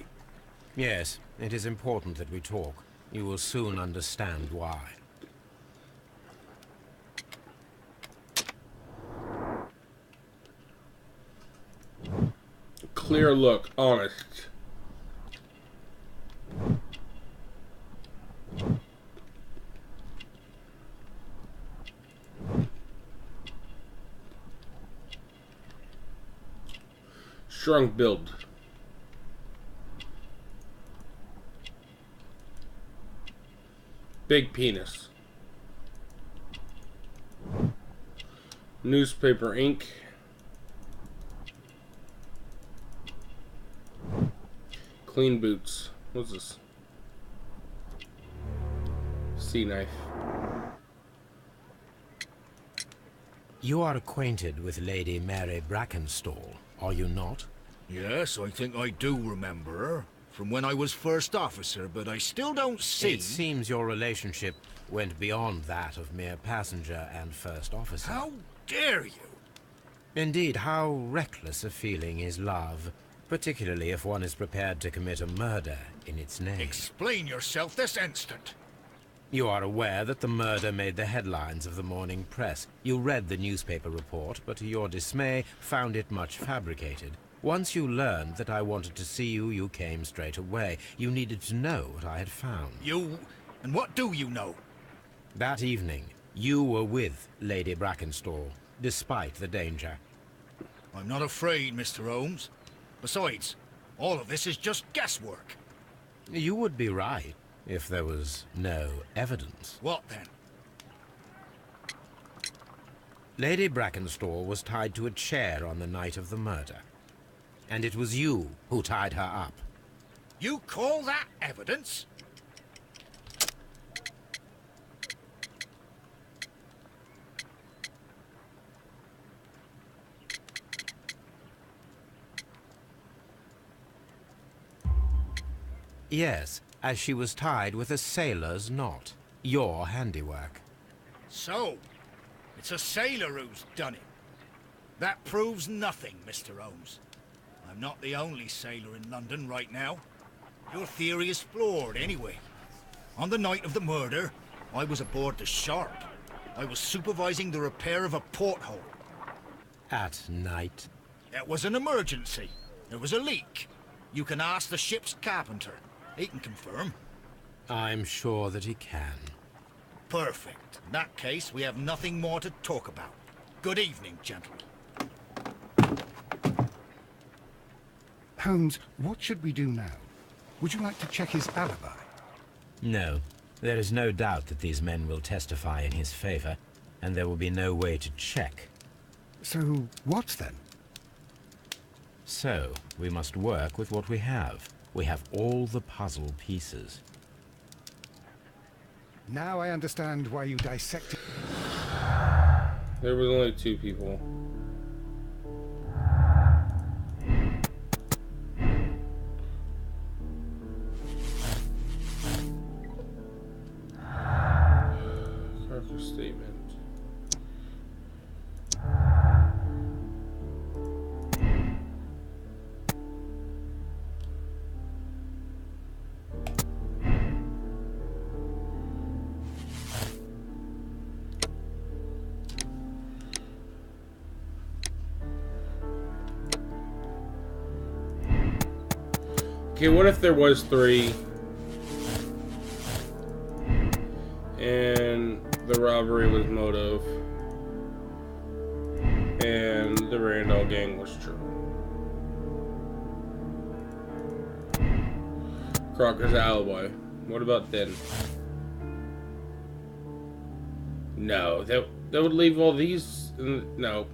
B: Yes, it is important that we talk. You will soon understand why.
A: Clear look, honest. Strong build. Big penis. Newspaper ink. Clean boots. What's this? Sea knife.
B: You are acquainted with Lady Mary Brackenstall, are you not?
D: Yes, I think I do remember her. From when I was first officer, but I still don't see...
B: It seems your relationship went beyond that of mere passenger and first officer.
D: How dare you?
B: Indeed, how reckless a feeling is love. particularly if one is prepared to commit a murder in its name.
D: Explain yourself this instant.
B: You are aware that the murder made the headlines of the morning press. You read the newspaper report, but to your dismay, found it much fabricated. Once you learned that I wanted to see you, you came straight away. You needed to know what I had found.
D: You... and what do you know?
B: That evening, you were with Lady Brackenstall, despite the danger.
D: I'm not afraid, Mr. Holmes. Besides, all of this is just guesswork.
B: You would be right, if there was no evidence.
D: What then?
B: Lady Brackenstall was tied to a chair on the night of the murder. And it was you who tied her up.
D: You call that evidence?
B: Yes, as she was tied with a sailor's knot. Your handiwork.
D: So, it's a sailor who's done it. That proves nothing, Mr. Holmes. I'm not the only sailor in London right now. Your theory is flawed, anyway. On the night of the murder, I was aboard the Sharp. I was supervising the repair of a porthole.
B: At night?
D: It was an emergency. There was a leak. You can ask the ship's carpenter. He can confirm.
B: I'm sure that he can.
D: Perfect. In that case, we have nothing more to talk about. Good evening, gentlemen.
C: Holmes, what should we do now? Would you like to check his alibi?
B: No. There is no doubt that these men will testify in his favor, and there will be no way to check.
C: So, what then?
B: So, we must work with what we have. We have all the puzzle pieces.
C: Now I understand why you dissected...
A: There was only 2 people. Carter statement. Okay, what if there was 3 and the robbery was motive and the Randall gang was true? Crocker's alibi. What about then? No, that would leave all these... No.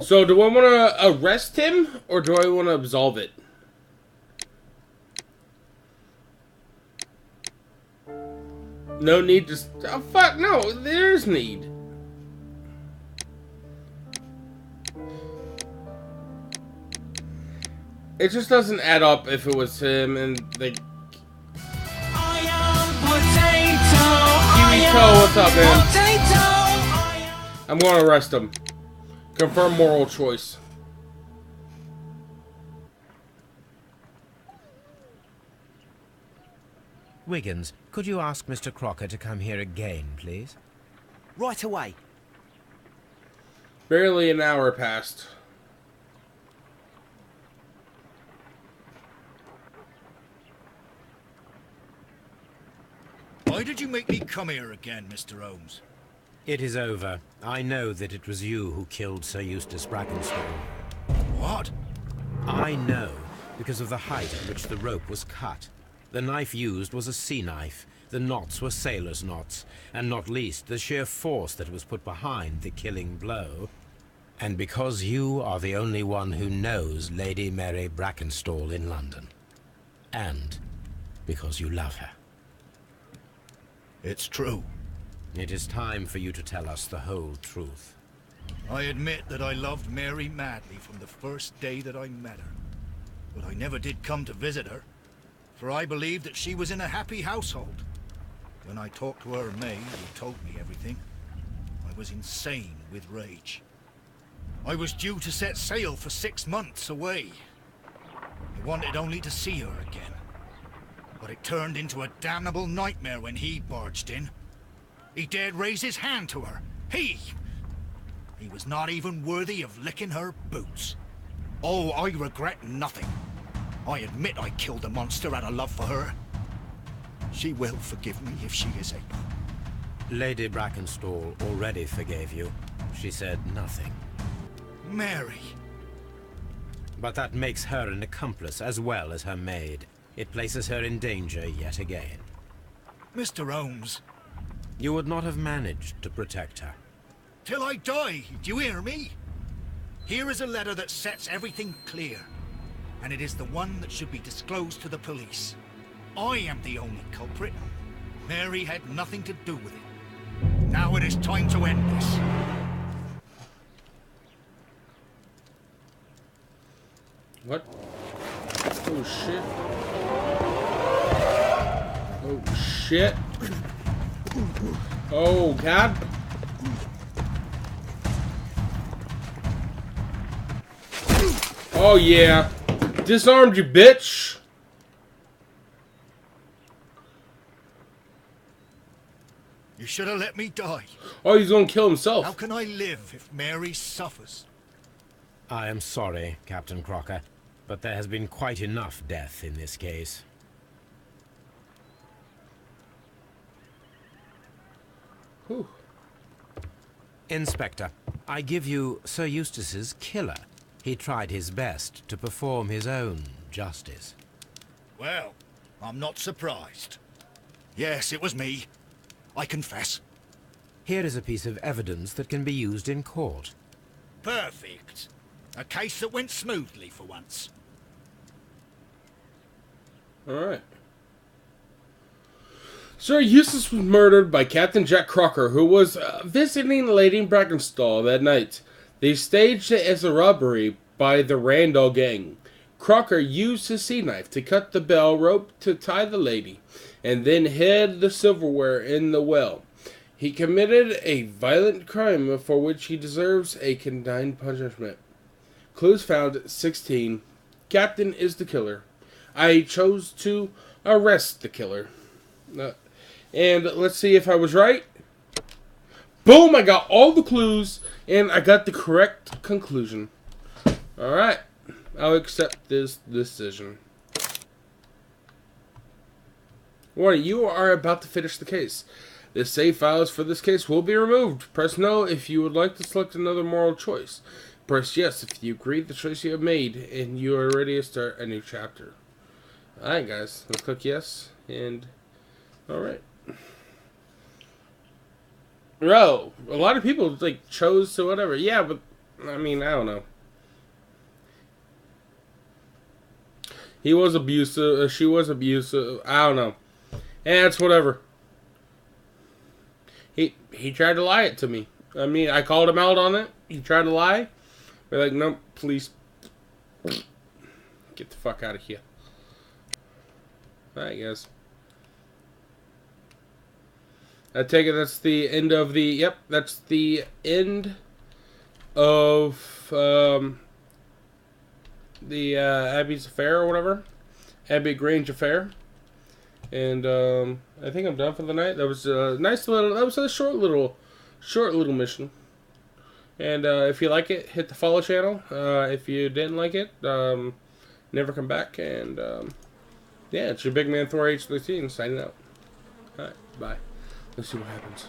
A: So, do I want to arrest him, or do I want to absolve it? No need to... Oh, fuck, no, there's need. It just doesn't add up if it was him and they... Potato, what's up, man? I'm going to arrest him. Confirm moral choice.
B: Wiggins, could you ask Mr. Crocker to come here again, please?
H: Right away.
A: Barely an hour passed.
D: Why did you make me come here again, Mr. Holmes?
B: It is over. I know that it was you who killed Sir Eustace Brackenstall.
D: What?
B: I know, because of the height at which the rope was cut. The knife used was a sea knife. The knots were sailor's knots, and not least the sheer force that was put behind the killing blow. And because you are the only one who knows Lady Mary Brackenstall in London. and because you love her.
D: It's true.
B: It is time for you to tell us the whole truth.
D: I admit that I loved Mary madly from the first day that I met her. But I never did come to visit her, for I believed that she was in a happy household. When I talked to her maid, who told me everything, I was insane with rage. I was due to set sail for 6 months away. I wanted only to see her again. But it turned into a damnable nightmare when he barged in. He dared raise his hand to her. He was not even worthy of licking her boots. Oh, I regret nothing. I admit I killed the monster out of love for her. She will forgive me if she is able.
B: Lady Brackenstall already forgave you. She said nothing.
D: Mary.
B: But that makes her an accomplice as well as her maid. It places her in danger yet again.
D: Mr. Holmes.
B: You would not have managed to protect her.
D: Till I die, do you hear me? Here is a letter that sets everything clear. And it is the one that should be disclosed to the police. I am the only culprit. Mary had nothing to do with it. Now it is time to end this.
A: What? Oh shit. Oh shit. Oh god. Oh yeah. Disarmed you, bitch.
D: You should have let me die.
A: Oh, he's gonna kill himself.
D: How can I live if Mary suffers?
B: I am sorry, Captain Crocker, but there has been quite enough death in this case.
A: Whew.
B: Inspector, I give you Sir Eustace's killer. He tried his best to perform his own justice.
D: Well, I'm not surprised. Yes, it was me. I confess.
B: Here is a piece of evidence that can be used in court.
D: Perfect. A case that went smoothly for once.
A: Alright. Sir Eustace was murdered by Captain Jack Crocker, who was visiting Lady Brackenstall that night. They staged it as a robbery by the Randall gang. Crocker used his sea knife to cut the bell rope to tie the lady, and then hid the silverware in the well. He committed a violent crime for which he deserves a condign punishment. Clues found 16. Captain is the killer. I chose to arrest the killer. And let's see if I was right. Boom! I got all the clues, and I got the correct conclusion. Alright. I'll accept this decision. Warning, you are about to finish the case. The save files for this case will be removed. Press no if you would like to select another moral choice. Press yes if you agree with the choice you have made, and you are ready to start a new chapter. Alright guys, let's click yes, and alright. Bro, a lot of people like chose to whatever. Yeah, but I mean, I don't know. He was abusive. She was abusive. I don't know. And it's whatever. He tried to lie it to me. I mean, I called him out on it. He tried to lie. We're like, no, please, get the fuck out of here. All right, guys. I take it that's the end of the... Yep, that's the end of the Abbey's affair or whatever. Abbey Grange affair. And I think I'm done for the night. That was a nice little... That was a short little mission. And if you like it, hit the follow channel. If you didn't like it, never come back. And yeah, it's your big man Thor H13 signing out. Alright, bye. Let's see what happens.